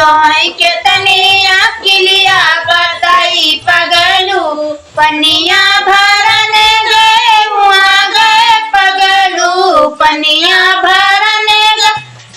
तो है कितनी अकेलिया बताई पगलू पनिया भरने गए हुआ गए पगलू पनिया भरने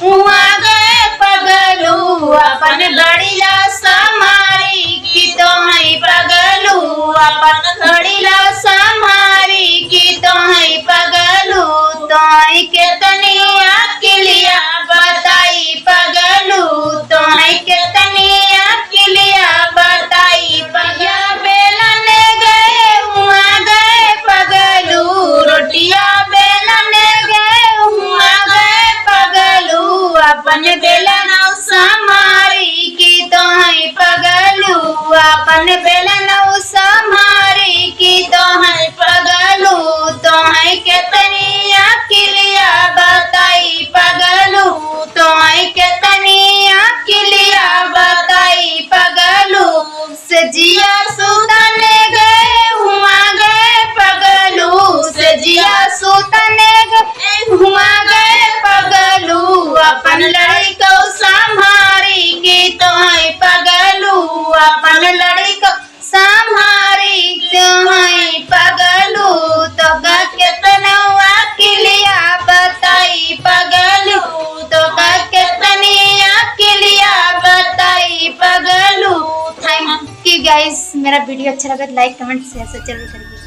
हुआ गए पगलू अपन गड़िया समारी की तो है पगलू अपन गड़िया समारी की तो है पगलू तो है कितनी अकेलिया बताई पगलू तो है कितनी अकेलिया बताई पगया बेलने गए हुआ गए पगलू रोटिया बेलने गए हुआ गए पगलू अपन बेलना समारी की तो है पगलू अपन बेलना समारी की तो है पगलू तो है कितनी अकेलिया बताई पगलू तो है कितनी अकेलिया बताई पगलू सजिया सुतने गए हुआ गए पगलू सजिया सुतने गए हुआ गए पगलू अपन लड़की को संभारी की तो है पगलू अपन लड़की को संभारी तो है पगलू तो कितना अकेलिया बताई पगलू तो कितनी अकेलिया बताई पगलू। थैंक यू गाइस, मेरा वीडियो अच्छा लगा तो लाइक कमेंट शेयर से जरूर करिए।